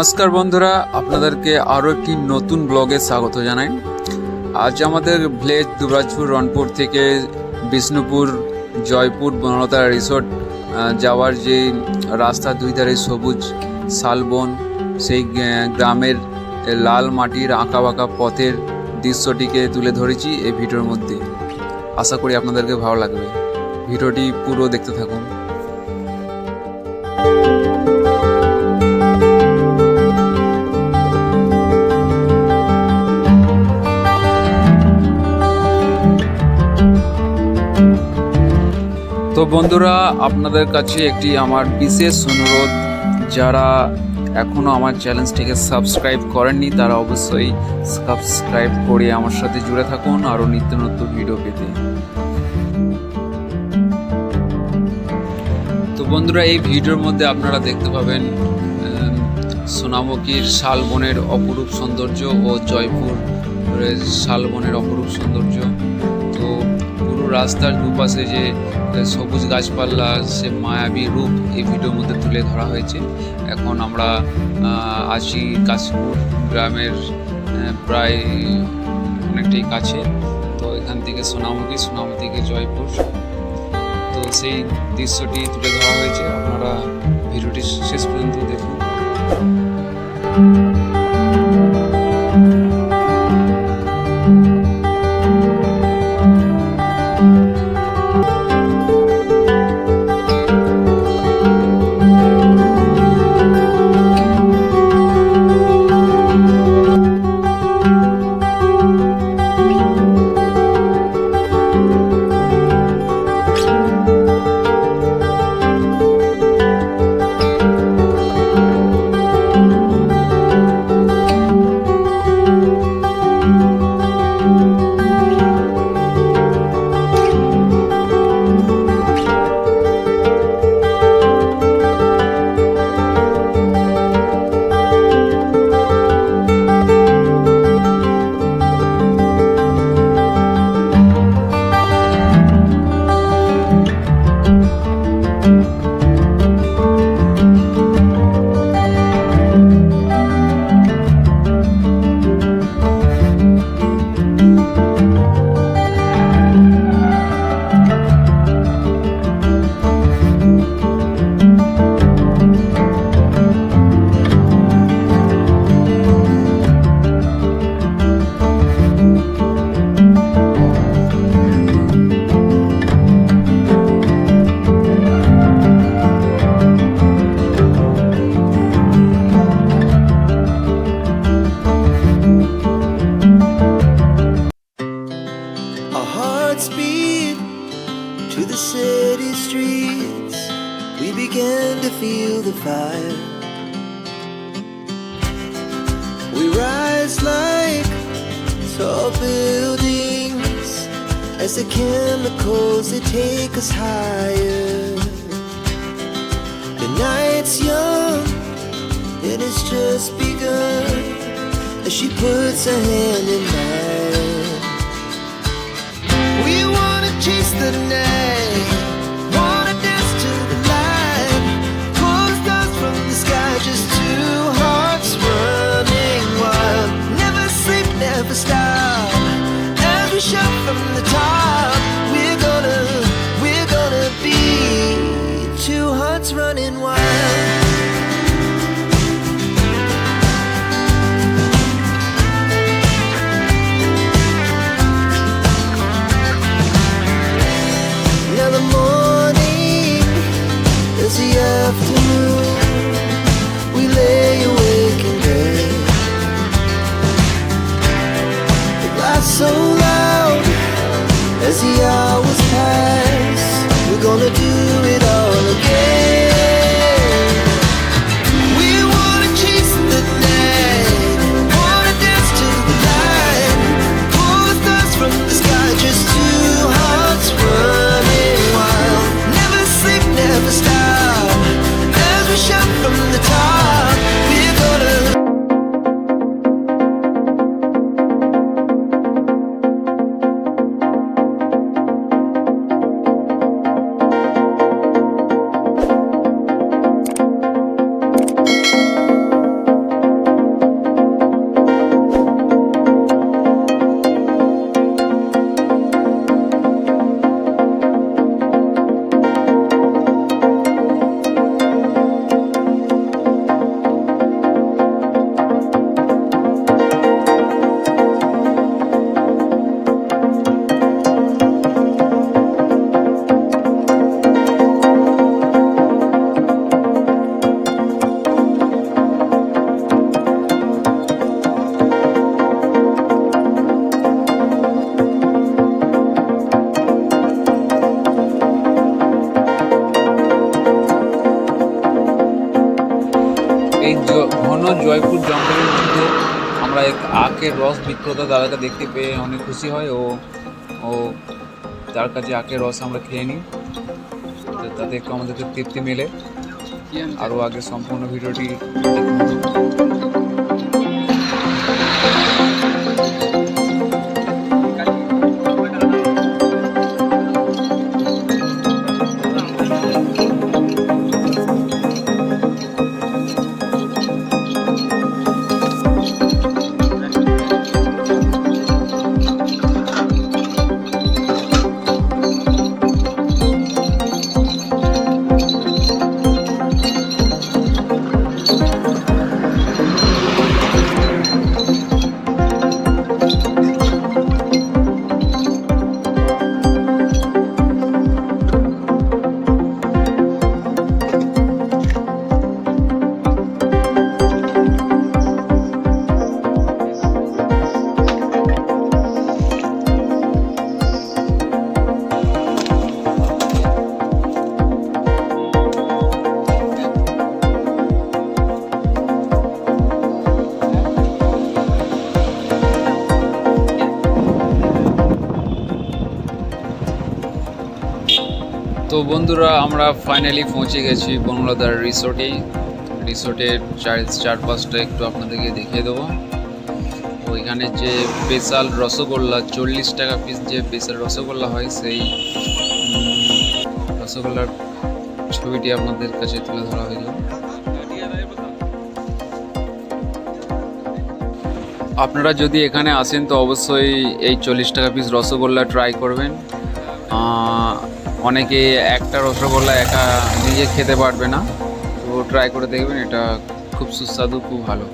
নমস্কার বন্ধুরা, আপনাদেরকে আরও একটি নতুন ব্লগে স্বাগত জানাই। আজ আমাদের ভিলেজ দুবরাজপুর রনপুর থেকে বিষ্ণুপুর জয়পুর বনলতা রিসোর্ট যাওয়ার যে রাস্তা, দুই ধারে সবুজ শালবন, সেই গ্রামের লাল মাটির আঁকা বাঁকা পথের দৃশ্যটিকে তুলে ধরেছি এই ভিডিওর মধ্যে। আশা করি আপনাদেরকে ভালো লাগবে। ভিডিওটি পুরো দেখতে থাকুন। তো বন্ধুরা, আপনাদের কাছে একটি আমার বিশেষ অনুরোধ, যারা এখনও আমার চ্যানেলটিকে সাবস্ক্রাইব করেননি তারা অবশ্যই সাবস্ক্রাইব করে আমার সাথে জুড়ে থাকুন আরও নিত্য নতুন ভিডিও পেতে। তো বন্ধুরা, এই ভিডিওর মধ্যে আপনারা দেখতে পাবেন সোনামুখীর শালবনের অপরূপ সৌন্দর্য ও জয়পুরের শালবনের অপরূপ সৌন্দর্য। তো পুরো রাস্তার দুপাশে যে সবুজ গাছপালা, সে মায়াবী রূপ এই ভিডিওর মধ্যে তুলে ধরা হয়েছে। এখন আমরা আছি কাশীপুর গ্রামের প্রায় অনেকটাই কাছে। তো এখান থেকে সোনামুখী থেকে জয়পুর, তো সেই দৃশ্যটি তুলে ধরা হয়েছে। আপনারা ভিডিওটি শেষ পর্যন্ত দেখুন। Speed to the city streets, we began to feel the fire. We rise like tall buildings as the chemicals, they take us higher. The night's young and it's just begun as she puts her hand in mine. We wanna chase the night, wanna dance to the light, pull stars from the sky, just two hearts running wild. Never sleep, never stop, as we shout from the top. We're gonna be two hearts running wild. এই ঘন জয়পুর জঙ্গলের মধ্যে আমরা এক আখের রস বিক্রেতা দাদাকে দেখতে পেয়ে অনেক খুশি হয় ও ও তার কাছে আখের রস আমরা খেয়ে নিই, তো তাতে একটু আমাদেরকে তৃপ্তি মেলে। আরও আগে সম্পূর্ণ ভিডিওটি দেখুন। তো বন্ধুরা, আমরা ফাইনালি পৌঁছে গেছি বনলতার রিসোর্টের চারপাশটা একটু আপনাদেরকে দেখিয়ে দেবো। ওইখানে যে স্পেশাল রসগোল্লা 40 টাকা পিস যে স্পেশাল রসগোল্লা হয়, সেই রসগোল্লার ছবিটি আপনাদের কাছে তুলে ধরা হইল। আপনারা যদি এখানে আসেন তো অবশ্যই এই 40 টাকা পিস রসগোল্লা ট্রাই করবেন। অনেকে একটা রসগোল্লা একা নিজে খেতে পারবে না, তো ট্রাই করে দেখবেন, এটা খুব সুস্বাদু, খুব ভালো।